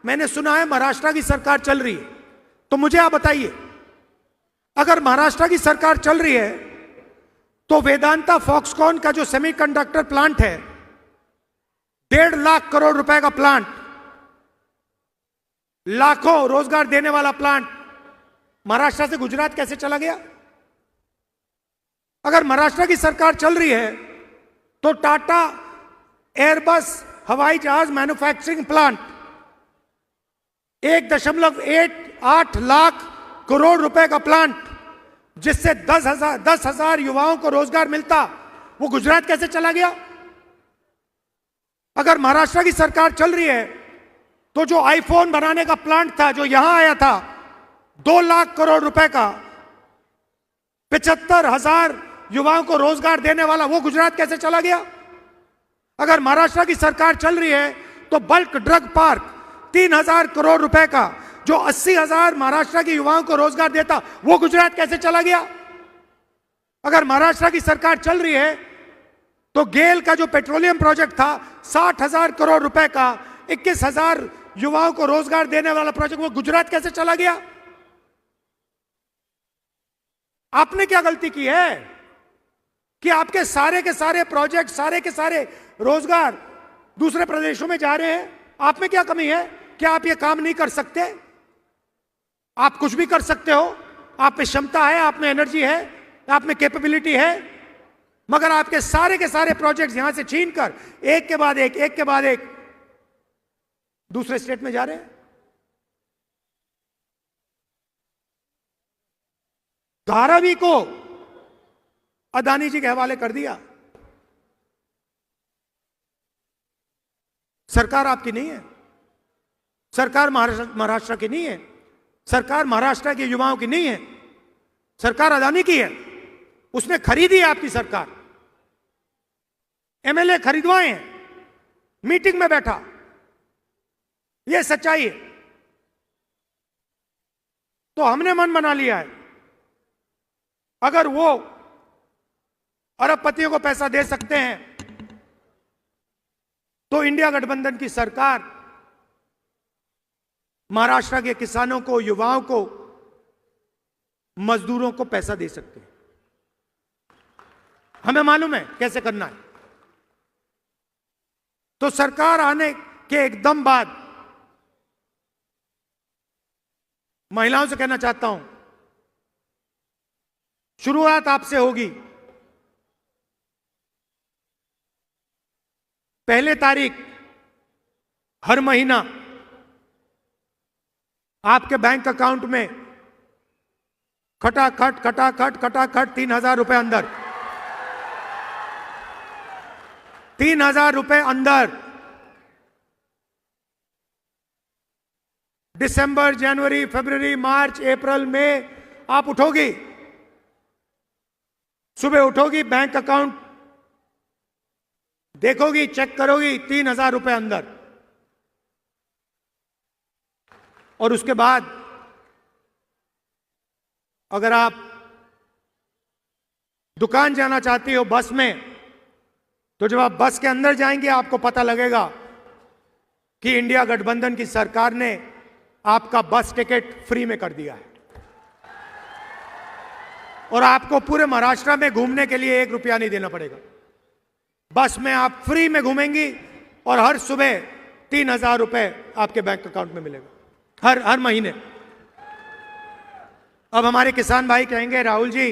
मैंने सुना है महाराष्ट्र की सरकार चल रही है, तो मुझे आप बताइए, अगर महाराष्ट्र की सरकार चल रही है तो वेदांता फॉक्सकॉन का जो सेमीकंडक्टर प्लांट है, 1.5 लाख करोड़ रुपए का प्लांट, लाखों रोजगार देने वाला प्लांट, महाराष्ट्र से गुजरात कैसे चला गया? अगर महाराष्ट्र की सरकार चल रही है तो टाटा एयरबस हवाई जहाज मैन्युफैक्चरिंग प्लांट 1.8 लाख करोड़ रुपए का प्लांट, जिससे 10,000 युवाओं को रोजगार मिलता, वो गुजरात कैसे चला गया? अगर महाराष्ट्र की सरकार चल रही है तो जो आईफोन बनाने का प्लांट था, जो यहां आया था 2 लाख करोड़ रुपए का, 75,000 युवाओं को रोजगार देने वाला, वो गुजरात कैसे चला गया? अगर महाराष्ट्र की सरकार चल रही है तो बल्क ड्रग पार्क 3,000 करोड़ रुपए का, जो 80,000 महाराष्ट्र के युवाओं को रोजगार देता, वो गुजरात कैसे चला गया? अगर महाराष्ट्र की सरकार चल रही है तो गेल का जो पेट्रोलियम प्रोजेक्ट था 60,000 करोड़ रुपए का, 21,000 युवाओं को रोजगार देने वाला प्रोजेक्ट, वो गुजरात कैसे चला गया? आपने क्या गलती की है कि आपके सारे के सारे प्रोजेक्ट, सारे के सारे रोजगार दूसरे प्रदेशों में जा रहे हैं? आप में क्या कमी है? क्या आप ये काम नहीं कर सकते? आप कुछ भी कर सकते हो, आप में क्षमता है, आप में एनर्जी है, आप में कैपेबिलिटी है, मगर आपके सारे के सारे प्रोजेक्ट्स यहां से छीनकर एक के बाद एक दूसरे स्टेट में जा रहे हैं। धारावी को अदानी जी के हवाले कर दिया। सरकार आपकी नहीं है, सरकार महाराष्ट्र की नहीं है, सरकार महाराष्ट्र के युवाओं की नहीं है, सरकार अदानी की है। उसने खरीदी है आपकी सरकार, एमएलए खरीदवाए हैं, मीटिंग में बैठा, यह सच्चाई है। तो हमने मन बना लिया है, अगर वो अरबपतियों को पैसा दे सकते हैं तो इंडिया गठबंधन की सरकार महाराष्ट्र के किसानों को, युवाओं को, मजदूरों को पैसा दे सकते हैं। हमें मालूम है कैसे करना है। तो सरकार आने के एकदम बाद महिलाओं से कहना चाहता हूं, शुरुआत आपसे होगी। 1 तारीख हर महीना आपके बैंक अकाउंट में खटाखट 3,000 रुपए अंदर, 3,000 रुपए अंदर। दिसंबर, जनवरी, फरवरी, मार्च, अप्रैल में आप उठोगी, सुबह उठोगी, बैंक अकाउंट देखोगी, चेक करोगी, 3,000 रुपए अंदर। और उसके बाद अगर आप दुकान जाना चाहती हो बस में, तो जब आप बस के अंदर जाएंगे आपको पता लगेगा कि इंडिया गठबंधन की सरकार ने आपका बस टिकट फ्री में कर दिया है और आपको पूरे महाराष्ट्र में घूमने के लिए 1 रुपया नहीं देना पड़ेगा। बस में आप फ्री में घूमेंगी और हर सुबह 3,000 रुपए आपके बैंक अकाउंट में मिलेगा हर महीने। अब हमारे किसान भाई कहेंगे, राहुल जी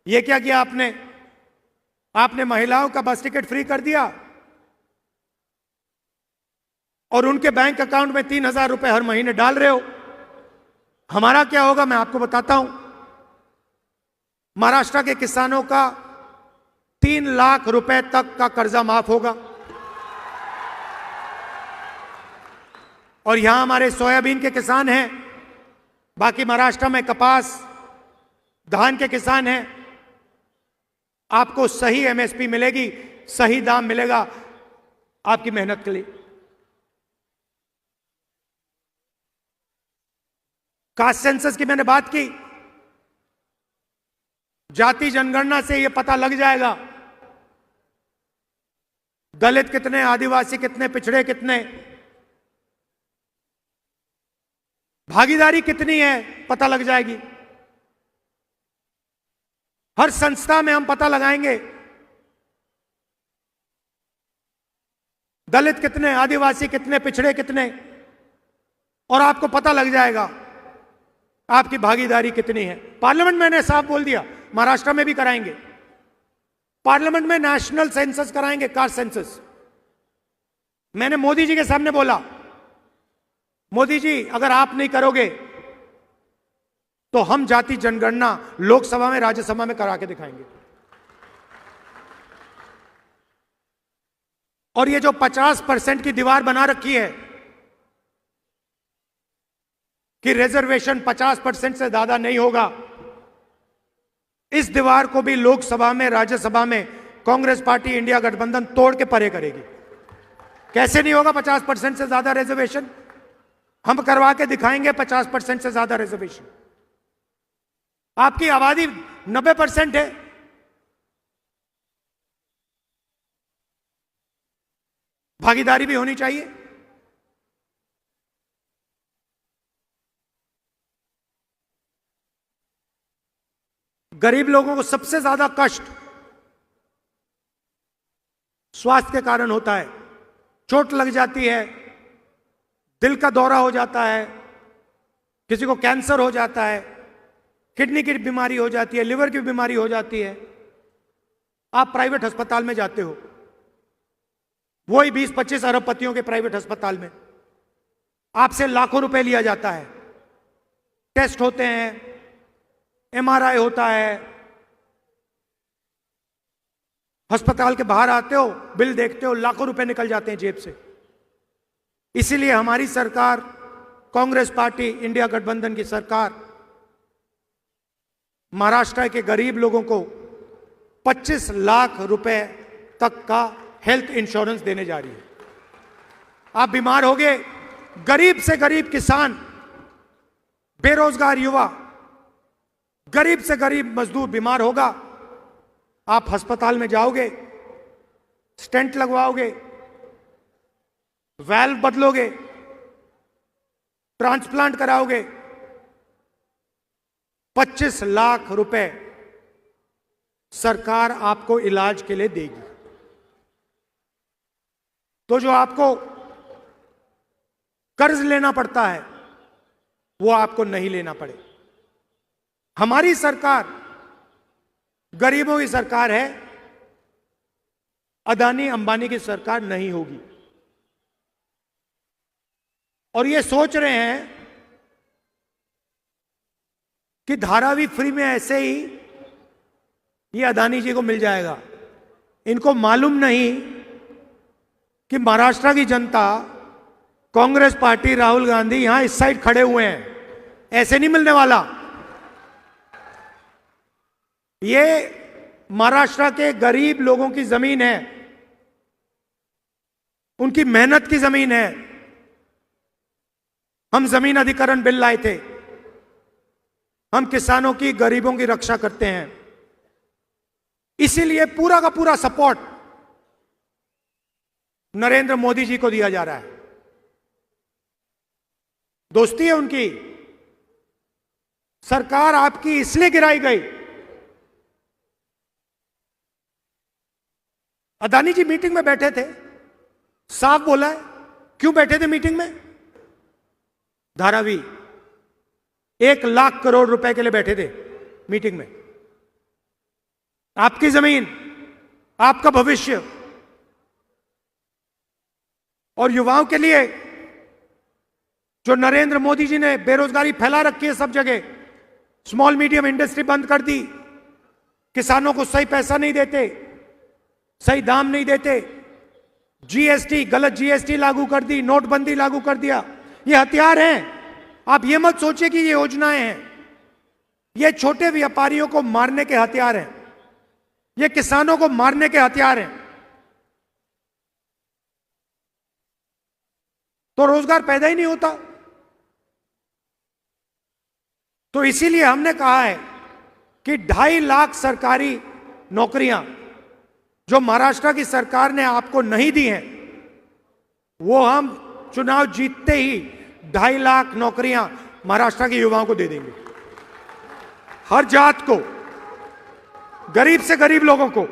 ये क्या किया आपने? आपने महिलाओं का बस टिकट फ्री कर दिया और उनके बैंक अकाउंट में 3,000 रुपए हर महीने डाल रहे हो। हमारा क्या होगा मैं आपको बताता हूं। महाराष्ट्र के किसानों का 3 लाख रुपए तक का कर्जा माफ होगा और यहां हमारे सोयाबीन के किसान हैं, बाकी महाराष्ट्र में कपास, धान के किसान हैं। आपको सही एमएसपी मिलेगी, सही दाम मिलेगा आपकी मेहनत के लिए। कास्ट सेंसस की मैंने बात की, जाति जनगणना से यह पता लग जाएगा दलित कितने, आदिवासी कितने, पिछड़े कितने। भागीदारी कितनी है पता लग जाएगी। हर संस्था में हम पता लगाएंगे दलित कितने, आदिवासी कितने, पिछड़े कितने, और आपको पता लग जाएगा आपकी भागीदारी कितनी है। पार्लियामेंट में मैंने साफ बोल दिया, महाराष्ट्र में भी कराएंगे, पार्लियामेंट में नेशनल सेंसस कराएंगे, कास्ट सेंसस। मैंने मोदी जी के सामने बोला, मोदी जी अगर आप नहीं करोगे तो हम जाति जनगणना लोकसभा में, राज्यसभा में करा के दिखाएंगे। और ये जो 50% की दीवार बना रखी है कि रिजर्वेशन 50% से ज्यादा नहीं होगा, इस दीवार को भी लोकसभा में, राज्यसभा में कांग्रेस पार्टी, इंडिया गठबंधन तोड़ के परे करेगी। कैसे नहीं होगा 50% से ज्यादा रिजर्वेशन? हम करवा के दिखाएंगे 50% से ज्यादा रिजर्वेशन। आपकी आबादी 90% है, भागीदारी भी होनी चाहिए। गरीब लोगों को सबसे ज्यादा कष्ट स्वास्थ्य के कारण होता है। चोट लग जाती है, दिल का दौरा हो जाता है, किसी को कैंसर हो जाता है, किडनी की बीमारी हो जाती है, लिवर की बीमारी हो जाती है। आप प्राइवेट अस्पताल में जाते हो, वही 20-25 अरबपतियों के प्राइवेट अस्पताल में आपसे लाखों रुपए लिया जाता है। टेस्ट होते हैं, एमआरआई होता है, अस्पताल के बाहर आते हो, बिल देखते हो, लाखों रुपए निकल जाते हैं जेब से। इसीलिए हमारी सरकार, कांग्रेस पार्टी, इंडिया गठबंधन की सरकार महाराष्ट्र के गरीब लोगों को 25 लाख रुपए तक का हेल्थ इंश्योरेंस देने जा रही है। आप बीमार हो गए, गरीब से गरीब किसान, बेरोजगार युवा, गरीब से गरीब मजदूर बीमार होगा, आप अस्पताल में जाओगे, स्टेंट लगवाओगे, वैल्व बदलोगे, ट्रांसप्लांट कराओगे, 25 लाख रुपए सरकार आपको इलाज के लिए देगी। तो जो आपको कर्ज लेना पड़ता है वो आपको नहीं लेना पड़े। हमारी सरकार गरीबों की सरकार है, अदानी अंबानी की सरकार नहीं होगी। और ये सोच रहे हैं कि धारावी फ्री में ऐसे ही ये अदानी जी को मिल जाएगा। इनको मालूम नहीं कि महाराष्ट्र की जनता, कांग्रेस पार्टी, राहुल गांधी यहां इस साइड खड़े हुए हैं, ऐसे नहीं मिलने वाला। ये महाराष्ट्र के गरीब लोगों की जमीन है, उनकी मेहनत की जमीन है। हम जमीन अधिकरण बिल लाए थे, हम किसानों की, गरीबों की रक्षा करते हैं। इसीलिए पूरा का पूरा सपोर्ट नरेंद्र मोदी जी को दिया जा रहा है। दोस्ती है उनकी। सरकार आपकी इसलिए गिराई गई। अदानी जी मीटिंग में बैठे थे, साफ बोला है। क्यों बैठे थे मीटिंग में? धारावी 1 लाख करोड़ रुपए के लिए बैठे थे मीटिंग में। आपकी जमीन, आपका भविष्य और युवाओं के लिए जो नरेंद्र मोदी जी ने बेरोजगारी फैला रखी है सब जगह, स्मॉल मीडियम इंडस्ट्री बंद कर दी, किसानों को सही पैसा नहीं देते, सही दाम नहीं देते, जीएसटी, गलत जीएसटी लागू कर दी, नोटबंदी लागू कर दिया। ये हथियार हैं। आप ये मत सोचिए कि ये योजनाएं हैं। ये छोटे व्यापारियों को मारने के हथियार हैं, ये किसानों को मारने के हथियार हैं। तो रोजगार पैदा ही नहीं होता। तो इसीलिए हमने कहा है कि 2.5 लाख सरकारी नौकरियां जो महाराष्ट्र की सरकार ने आपको नहीं दी हैं, वो हम चुनाव जीतते ही 2.5 लाख नौकरियां महाराष्ट्र के युवाओं को दे देंगे, हर जात को, गरीब से गरीब लोगों को,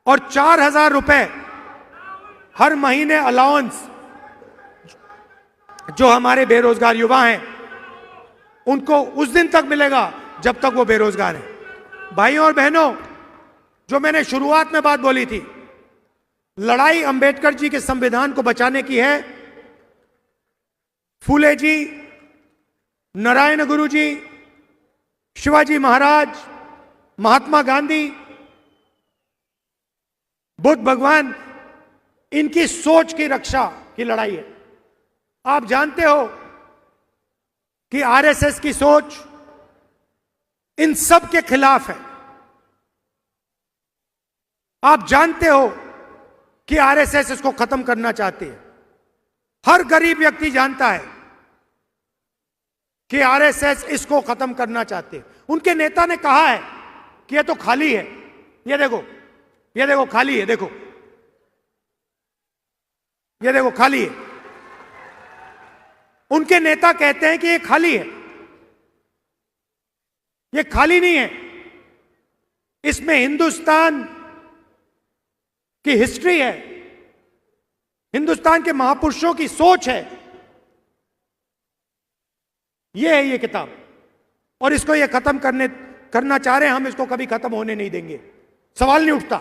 और 4,000 रुपए हर महीने अलाउंस जो हमारे बेरोजगार युवा हैं उनको उस दिन तक मिलेगा जब तक वो बेरोजगार हैं। भाइयों और बहनों, जो मैंने शुरुआत में बात बोली थी, लड़ाई अंबेडकर जी के संविधान को बचाने की है। फूले जी, नारायण गुरु जी, शिवाजी महाराज, महात्मा गांधी, बुद्ध भगवान, इनकी सोच की रक्षा की लड़ाई है। आप जानते हो कि आरएसएस की सोच इन सब के खिलाफ है। आप जानते हो कि आरएसएस इसको खत्म करना चाहती है। हर गरीब व्यक्ति जानता है कि आरएसएस इसको खत्म करना चाहते हैं। उनके नेता ने कहा है कि ये तो खाली है, ये देखो खाली है, देखो ये देखो खाली है। उनके नेता कहते हैं कि ये खाली है। ये खाली नहीं है, इसमें हिंदुस्तान की हिस्ट्री है, हिंदुस्तान के महापुरुषों की सोच है। ये है ये किताब, और इसको ये खत्म करना चाह रहे हैं हम, इसको कभी खत्म होने नहीं देंगे। सवाल नहीं उठता।